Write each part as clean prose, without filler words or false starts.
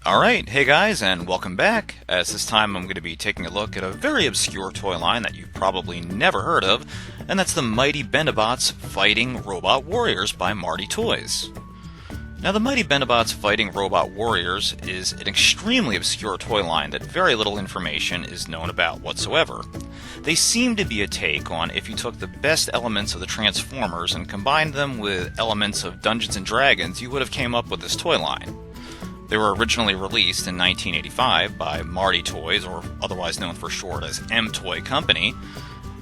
Alright, hey guys, and welcome back. As this time I'm going to be taking a look at a very obscure toy line that you've probably never heard of, and that's the Mighty Bendabots Fighting Robot Warriors by Marty Toys. Now, the Mighty Bendabots Fighting Robot Warriors is an extremely obscure toy line that very little information is known about whatsoever. They seem to be a take on if you took the best elements of the Transformers and combined them with elements of Dungeons & Dragons, you would have came up with this toy line. They were originally released in 1985 by Marty Toys, or otherwise known for short as M-Toy Company,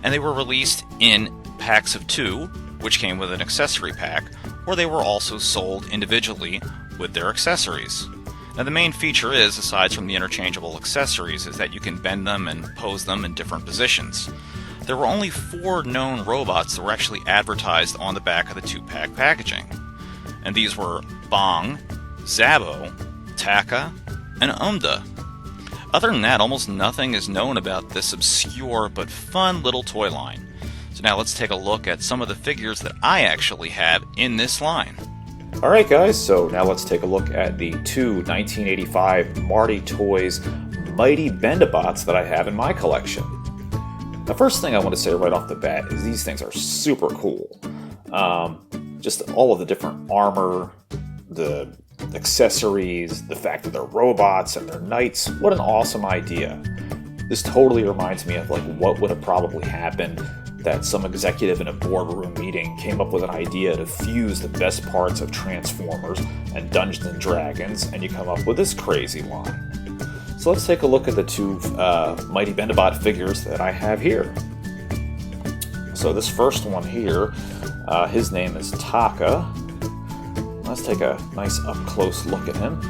and they were released in packs of 2, which came with an accessory pack, or they were also sold individually with their accessories. Now, the main feature is, aside from the interchangeable accessories, is that you can bend them and pose them in different positions. There were only 4 known robots that were actually advertised on the back of the 2-pack packaging, and these were Bong, Zabo, Taka, and Umda. Other than that, almost nothing is known about this obscure but fun little toy line. So now let's take a look at some of the figures that I actually have in this line. Alright guys, so now let's take a look at the 2 1985 Marty Toys Mighty Bendabots that I have in my collection. The first thing I want to say right off the bat is these things are super cool. Just all of the different armor, the accessories, the fact that they're robots and they're knights. What an awesome idea. This totally reminds me of what would have probably happened that some executive in a boardroom meeting came up with an idea to fuse the best parts of Transformers and Dungeons and Dragons, and you come up with this crazy line. So let's take a look at the 2 Mighty Bendabot figures that I have here. So this first one here, his name is Taka. Let's take a nice up-close look at him.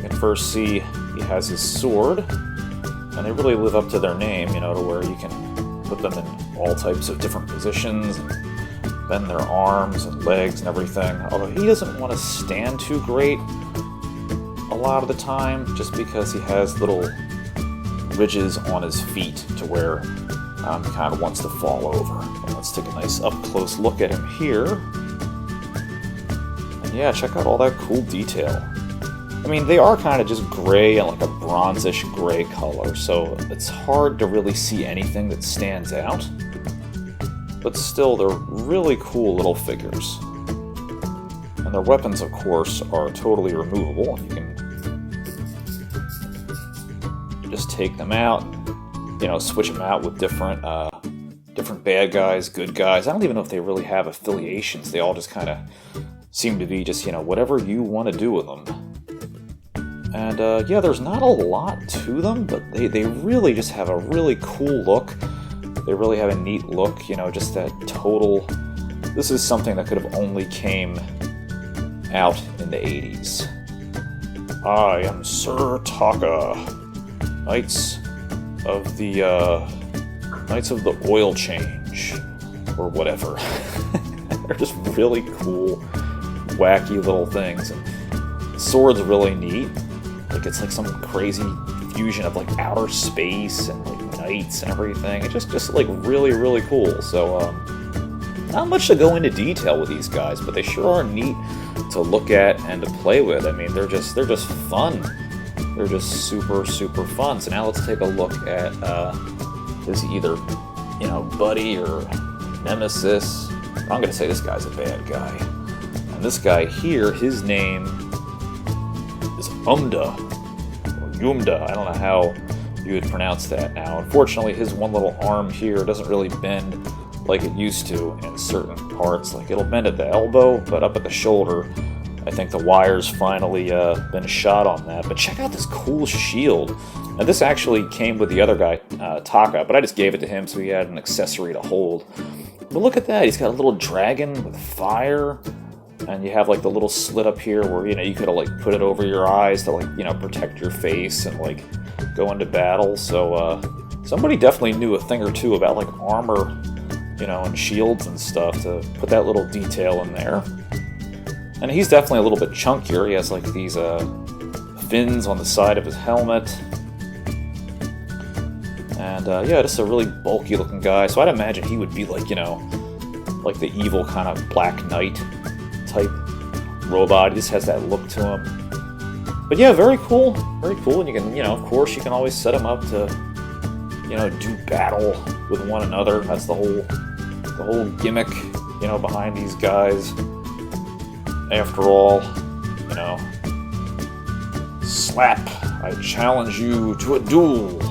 You can first see he has his sword, and they really live up to their name, to where you can put them in all types of different positions, and bend their arms and legs and everything. Although he doesn't want to stand too great a lot of the time, just because he has little ridges on his feet to where he kind of wants to fall over. But let's take a nice up-close look at him here. Yeah, check out all that cool detail. I mean, they are kind of just gray and like a bronzish gray color, so it's hard to really see anything that stands out. But still, they're really cool little figures. And their weapons, of course, are totally removable. You can just take them out, switch them out with different bad guys, good guys. I don't even know if they really have affiliations. They all just kind of seem to be just, whatever you want to do with them. And, yeah, there's not a lot to them, but they really just have a really cool look. They really have a neat look, just that total... This is something that could have only came out in the 80s. I am Sir Taka, Knights of the Oil Change, or whatever. They're just really cool, wacky little things. And the sword's really neat. It's like some crazy fusion of outer space and knights and everything. It's just really, really cool. So not much to go into detail with these guys, but they sure are neat to look at and to play with. I mean, they're just fun. They're just super, super fun. So now let's take a look at his either buddy or nemesis. I'm gonna say this guy's a bad guy. And this guy here, his name is Umda, or Yumda. I don't know how you would pronounce that now. Unfortunately, his one little arm here doesn't really bend like it used to in certain parts. It'll bend at the elbow, but up at the shoulder, I think the wire's finally been shot on that. But check out this cool shield. Now, this actually came with the other guy, Taka, but I just gave it to him so he had an accessory to hold. But look at that, he's got a little dragon with fire. And you have the little slit up here where you could have put it over your eyes to protect your face and go into battle. So somebody definitely knew a thing or two about armor, and shields and stuff to put that little detail in there. And he's definitely a little bit chunkier. He has these fins on the side of his helmet. And yeah, just a really bulky looking guy. So I'd imagine he would be the evil kind of Black Knight type robot. He just has that look to him. But yeah, very cool, very cool. And you can, of course, you can always set them up to, do battle with one another. That's the whole gimmick, behind these guys. After all, slap, I challenge you to a duel.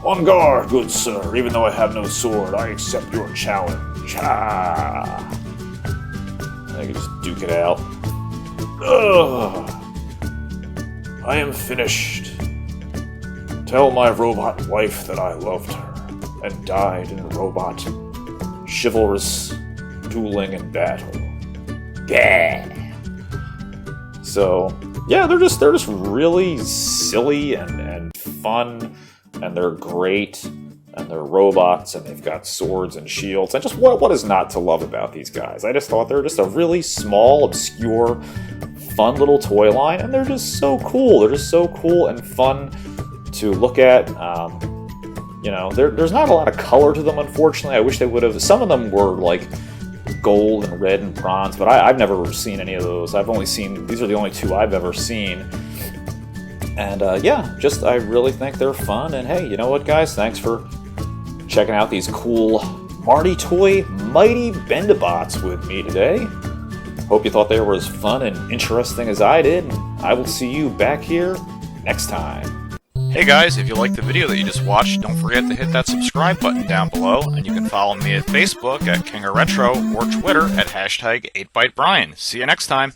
On guard, good sir. Even though I have no sword, I accept your challenge. Ha! And I can just duke it out. Ugh. I am finished. Tell my robot wife that I loved her and died in robot chivalrous dueling and battle. Yeah. So yeah, they're just really silly and fun, and they're great, and they're robots, and they've got swords and shields, and just what is not to love about these guys? I just thought they're just a really small, obscure, fun little toy line, and they're just so cool. They're just so cool and fun to look at. There's not a lot of color to them, unfortunately. I wish they would have. Some of them were like gold and red and bronze, but I've never seen any of those. These are the only two I've ever seen. And I really think they're fun. And hey, you know what, guys? Thanks for checking out these cool Marty Toy Mighty Bendabots with me today. Hope you thought they were as fun and interesting as I did. I will see you back here next time. Hey guys, if you liked the video that you just watched, don't forget to hit that subscribe button down below, and you can follow me at Facebook at King of Retro or Twitter at #8ByteBrian. See you next time.